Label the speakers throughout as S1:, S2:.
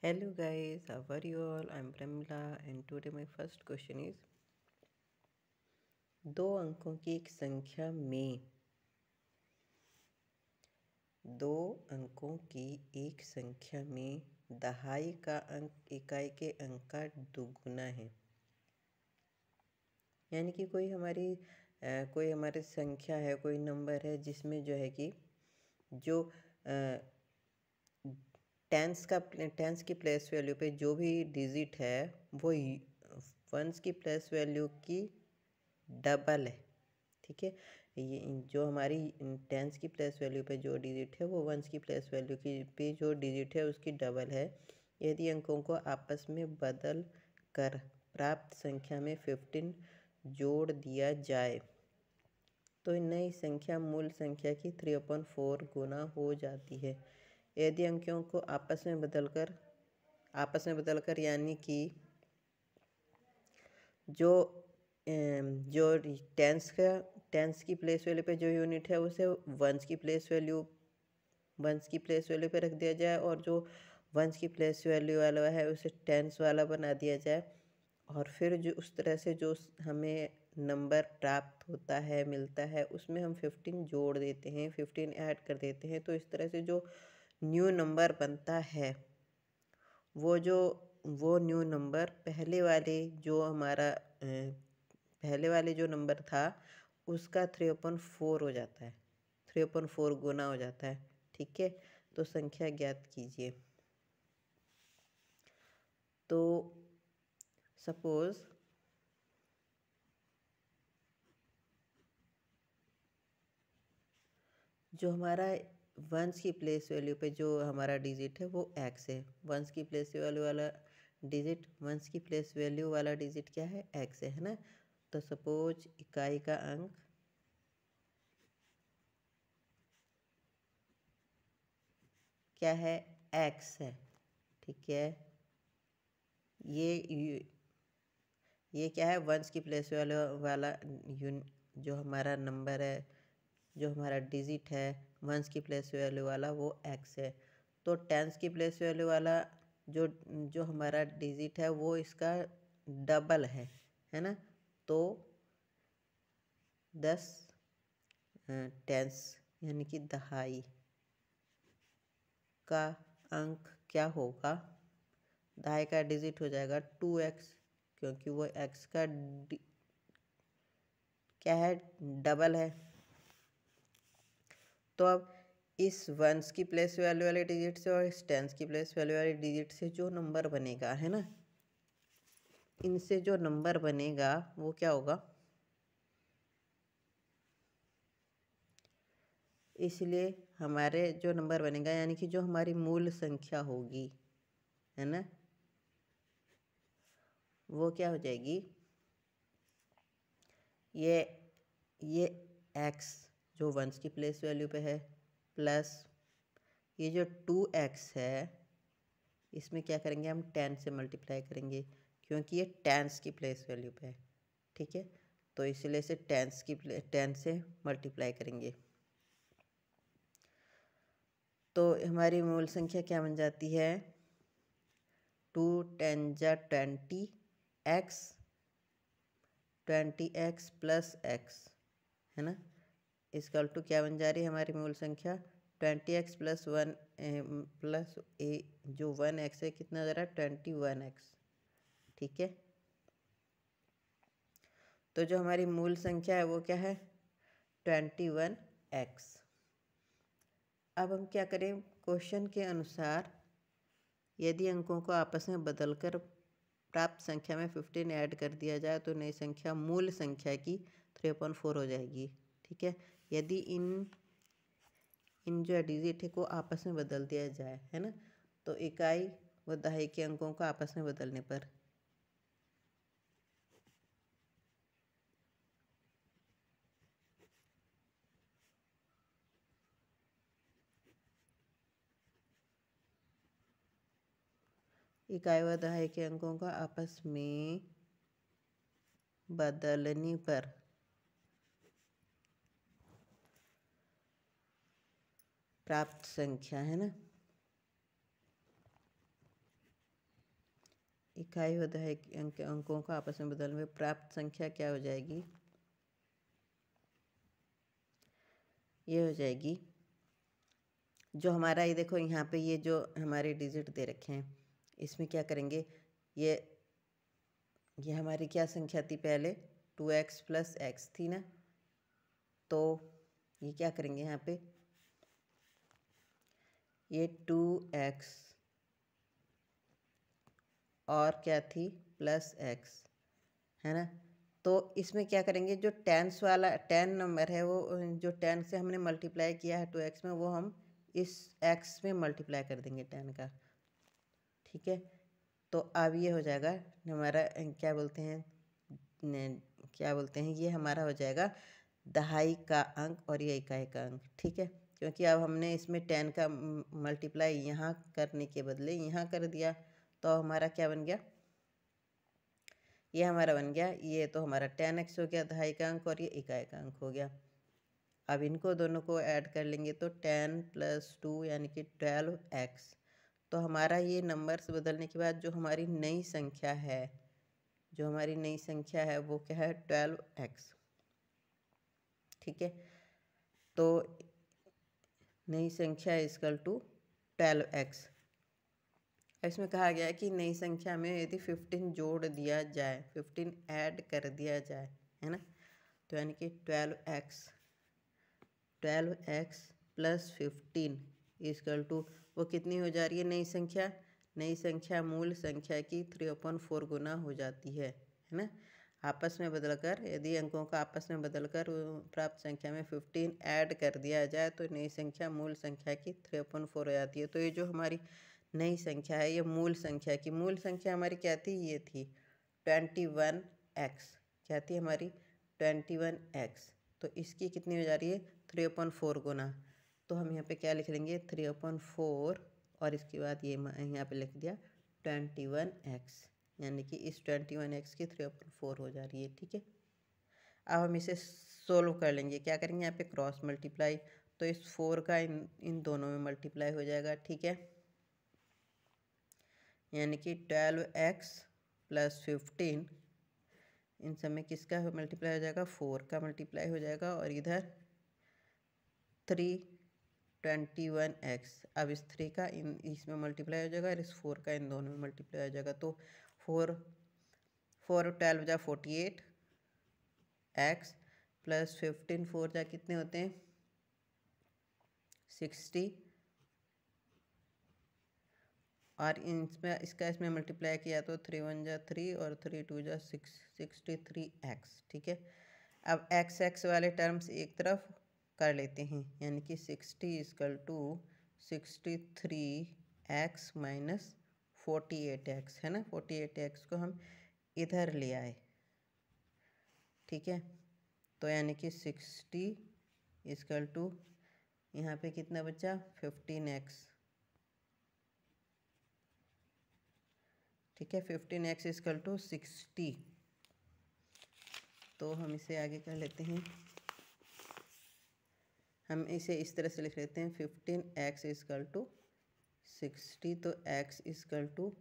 S1: Hello guys, how are you all? I'm Pramila and today my first question is दो अंकों की एक संख्या में दो अंकों की एक संख्या में दहाई का अंक इकाई के अंक का दुगुना है। यानी कि कोई हमारी संख्या है, कोई नंबर है जिसमें जो है कि जो टेंस की प्लेस वैल्यू पे जो भी डिजिट है वो वंस की प्लेस वैल्यू की डबल है। ठीक है, ये जो हमारी टेंस की प्लेस वैल्यू पे जो डिजिट है वो वंस की प्लेस वैल्यू की पे जो डिजिट है उसकी डबल है। यदि अंकों को आपस में बदल कर प्राप्त संख्या में 15 जोड़ दिया जाए तो नई संख्या मूल संख्या की 3/4 गुना हो जाती है। यदि अंकों को आपस में बदलकर यानी कि जो जो टेंस की प्लेस वैल्यू पे जो यूनिट है उसे वंस की प्लेस वैल्यू पे रख दिया जाए और जो वंस की प्लेस वैल्यू वाला है उसे टेंस वाला बना दिया जाए। और फिर जो उस तरह से जो हमें नंबर प्राप्त होता है मिलता है उसमें हम 15 जोड़ देते हैं, 15 ऐड कर देते हैं। तो इस तरह से जो न्यू नंबर बनता है वो न्यू नंबर पहले वाले जो नंबर था उसका 3/4 हो जाता है, 3/4 गुना हो जाता है। ठीक है, तो संख्या ज्ञात कीजिए। तो सपोज जो हमारा वंस की प्लेस वैल्यू पे जो हमारा डिजिट है वो एक्स है। वंस की प्लेस वैल्यू वाला डिजिट क्या है? एक्स है ना। तो सपोज इकाई का अंक क्या है? एक्स है। ठीक है, ये ये क्या है? वंस की प्लेस वाला जो हमारा नंबर है, जो हमारा डिजिट है वंस की प्लेस वैल्यू वाला वो एक्स है। तो टेंस की प्लेस वैल्यू वाला जो जो हमारा डिजिट है वो इसका डबल है ना। तो 10 टेंस यानी कि दहाई का अंक क्या होगा? दहाई का डिजिट हो जाएगा 2x, क्योंकि वो x का क्या है? डबल है। तो अब इस वंस की प्लेस वैल्यू वाले डिजिट से और इस टेंस की प्लेस वैल्यू वाले डिजिट से जो नंबर बनेगा है ना, इनसे जो नंबर बनेगा वो क्या होगा? इसलिए हमारे जो नंबर बनेगा यानी कि जो हमारी मूल संख्या होगी है ना, वो क्या हो जाएगी? ये x जो वंस की प्लेस वैल्यू पे है प्लस ये जो 2x है इसमें क्या करेंगे? हम 10 से मल्टीप्लाई करेंगे क्योंकि ये टेंस की प्लेस वैल्यू पे है। ठीक है, तो इसलिए इसे 10 से मल्टीप्लाई करेंगे तो हमारी मूल संख्या क्या बन जाती है? 2 × 10 = 20x, 20x प्लस x है ना। इसका टू क्या बन जा रही है हमारी मूल संख्या? 20x प्लस 1 प्लस ए जो 1x है कितना जा रहा है? 21x। ठीक है, तो जो हमारी मूल संख्या है वो क्या है? 21x। अब हम क्या करें? क्वेश्चन के अनुसार यदि अंकों को आपस में बदलकर प्राप्त संख्या में 15 ऐड कर दिया जाए तो नई संख्या मूल संख्या की 3/4 हो जाएगी। ठीक है, यदि इन जो डिजिट है को आपस में बदल दिया जाए है ना, तो इकाई व दहाई के अंकों को आपस में बदलने पर इकाई व दहाई के अंकों को आपस में बदलने पर प्राप्त संख्या है ना, इकाई व दहाई अंकों को आपस में बदलने में प्राप्त संख्या क्या हो जाएगी? ये हो जाएगी जो हमारा, ये देखो यहाँ पे ये जो हमारे डिजिट दे रखे हैं, इसमें क्या करेंगे, ये हमारी क्या संख्या थी पहले, 2x + x थी ना, तो ये क्या करेंगे यहाँ पे, ये 2x और क्या थी +x है ना, तो इसमें क्या करेंगे, जो टेंस वाला 10 नंबर है वो जो 10 से हमने मल्टीप्लाई किया है 2x में, वो हम इस x में मल्टीप्लाई कर देंगे 10 का, ठीक है। तो अब ये हो जाएगा हमारा क्या बोलते हैं ये हमारा हो जाएगा दहाई का अंक और ये इकाई का अंक, ठीक है। क्योंकि अब हमने इसमें 10 का मल्टीप्लाई यहाँ करने के बदले यहाँ कर दिया, तो हमारा क्या बन गया, ये हमारा बन गया, ये तो हमारा 10x हो गया दहाई का अंक और ये इकाई का अंक हो गया। अब इनको दोनों को ऐड कर लेंगे तो 10 + 2 यानी कि 12x। तो हमारा ये नंबर्स बदलने के बाद जो हमारी नई संख्या है, वो क्या है, 12x, ठीक है। तो नई संख्या = 12x। इसमें कहा गया है कि नई संख्या में यदि 15 जोड़ दिया जाए, 15 ऐड कर दिया जाए, है ना, तो यानी कि 12x + 15 = वो कितनी हो जा रही है नई संख्या मूल संख्या की 3/4 गुना हो जाती है ना। आपस में बदलकर, यदि अंकों का आपस में बदलकर प्राप्त संख्या में 15 ऐड कर दिया जाए तो नई संख्या मूल संख्या की 3/4 हो जाती है। तो ये जो हमारी नई संख्या है, ये मूल संख्या हमारी क्या थी, ये थी 21x, क्या थी हमारी 21x। तो इसकी कितनी हो जा रही है 3/4 गुना, तो हम यहाँ पे क्या लिख लेंगे 3/4 और इसके बाद ये यहाँ पे लिख दिया 21x, यानी कि इस 21x की 3/4 हो जा रही है, ठीक है। अब हम इसे सोल्व कर लेंगे, क्या करेंगे यहाँ पे क्रॉस मल्टीप्लाई, तो इस 4 का इन दोनों में मल्टीप्लाई हो जाएगा, ठीक है। यानी कि 12x + 15 इन सब में किसका मल्टीप्लाई हो जाएगा, 4 का मल्टीप्लाई हो जाएगा, और इधर 21x, अब इस 3 का इसमें मल्टीप्लाई हो जाएगा और इस 4 का इन दोनों में मल्टीप्लाई हो जाएगा। तो 4 12 जा 48 x + 15 4 जा कितने होते हैं 60, और इसमें मल्टीप्लाई किया तो 3 1 जा 3 और 3 2 जा 6 63x, ठीक है। अब x वाले टर्म्स एक तरफ कर लेते हैं, यानी कि 60 = 63x - 48x, है ना। 48x को हम इधर ले आए, ठीक है। तो यानी कि 60 = यहाँ पे कितना बचा 15x, ठीक है। 15x = 60। तो हम इसे आगे कर लेते हैं, हम इसे इस तरह से लिख लेते हैं 15x = 60, तो x =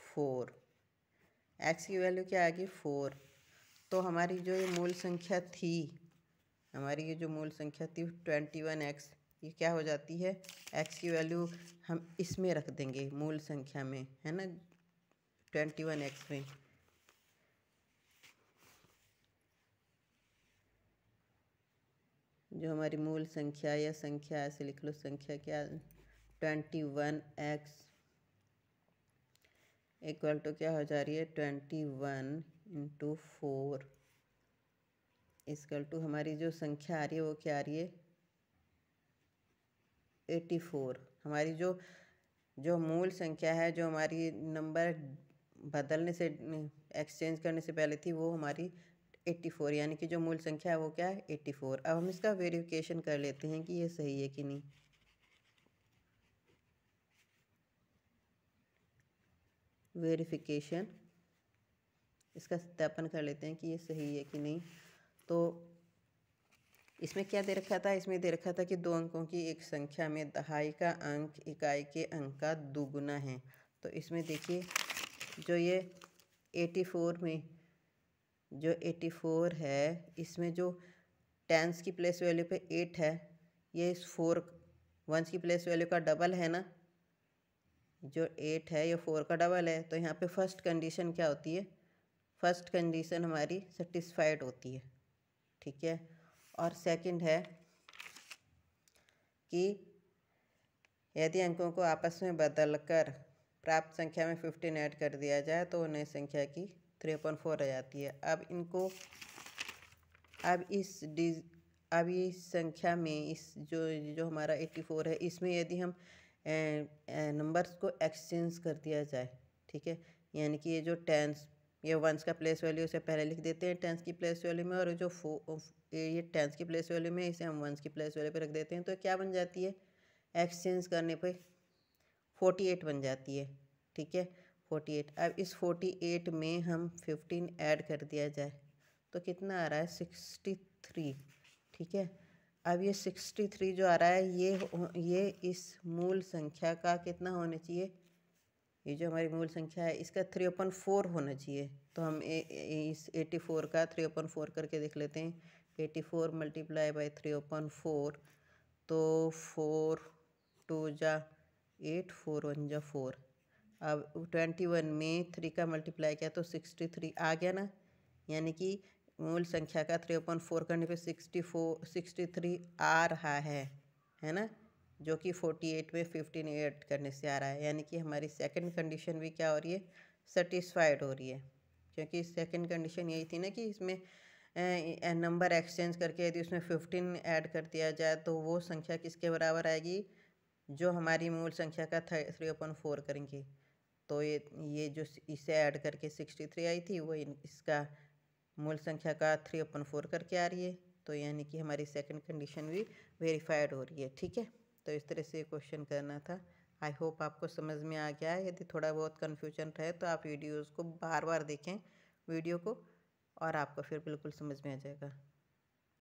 S1: 4, x की वैल्यू क्या आ गई 4। तो हमारी जो ये मूल संख्या थी, 21x, ये क्या हो जाती है, x की वैल्यू हम इसमें रख देंगे मूल संख्या में, है ना, 21x में। जो हमारी मूल संख्या या संख्या, ऐसे लिख लो, संख्या क्या 21x = क्या हो जा रही है 21 × 4 = हमारी जो संख्या आ रही है वो क्या आ रही है 84। हमारी जो मूल संख्या है, जो हमारी नंबर बदलने से एक्सचेंज करने से पहले थी, वो हमारी 84, यानी कि जो मूल संख्या है वो क्या है 84। अब हम इसका वेरिफिकेशन कर लेते हैं कि ये सही है कि नहीं। वेरिफिकेशन, इसका सत्यापन कर लेते हैं कि ये सही है कि नहीं। तो इसमें क्या दे रखा था, इसमें दे रखा था कि 2 अंकों की एक संख्या में दहाई का अंक इकाई के अंक का दुगुना है। तो इसमें देखिए जो ये 84 में जो 84 है, इसमें जो टेंस की प्लेस वैल्यू पे 8 है, ये इस 4 वंस की प्लेस वैल्यू का डबल है ना। जो 8 है ये 4 का डबल है, तो यहाँ पे फर्स्ट कंडीशन क्या होती है? फर्स्ट कंडीशन हमारी सेटिस्फाइड होती है, ठीक है। और सेकंड है कि यदि अंकों को आपस में बदलकर प्राप्त संख्या में 15 ऐड कर दिया जाए तो नई संख्या की 3/4 आ जाती है। अब इस संख्या में इस जो जो हमारा 84 है, इसमें यदि हम नंबर्स को एक्सचेंज कर दिया जाए, ठीक है, यानी कि ये जो टेंस, ये वंस का प्लेस वैल्यू से पहले लिख देते हैं टेंस की प्लेस वैल्यू में, और जो ये टेंस की प्लेस वैल्यू में इसे हम वंस की प्लेस वैल्यू पे रख देते हैं, तो क्या बन जाती है? एक्सचेंज करने पे 48 बन जाती है, ठीक है, 48। अब इस 48 में हम 15 ऐड कर दिया जाए तो कितना आ रहा है? 63, ठीक है। अब ये 63 जो आ रहा है, ये इस मूल संख्या का कितना होना चाहिए? ये जो हमारी मूल संख्या है इसका 3/4 होना चाहिए। तो हम इस 84 का 3/4 करके देख लेते हैं। 84 मल्टीप्लाई बाई 3/4, तो 4 2 जा 8, 4 1 जा 4। अब 21 में 3 का मल्टीप्लाई किया तो 63 आ गया ना, यानी कि मूल संख्या का 3/4 करने पे 63 आ रहा है ना, जो कि 48 में 15 ऐड करने से आ रहा है। यानी कि हमारी सेकंड कंडीशन भी क्या हो रही है? सेटिस्फाइड हो रही है, क्योंकि सेकंड कंडीशन यही थी ना कि इसमें नंबर एक्सचेंज करके यदि उसमें 15 ऐड कर दिया जाए तो वो संख्या किसके बराबर आएगी? जो हमारी मूल संख्या का 3/4 करेंगे। तो ये जो इसे ऐड करके 63 आई थी, वो इसका मूल संख्या का 3/4 करके आ रही है। तो यानी कि हमारी सेकंड कंडीशन भी वेरीफाइड हो रही है, ठीक है। तो इस तरह से क्वेश्चन करना था। आई होप आपको समझ में आ गया है। यदि थोड़ा बहुत कन्फ्यूजन रहे तो आप वीडियोज़ को बार बार देखें वीडियो को, और आपको फिर बिल्कुल समझ में आ जाएगा।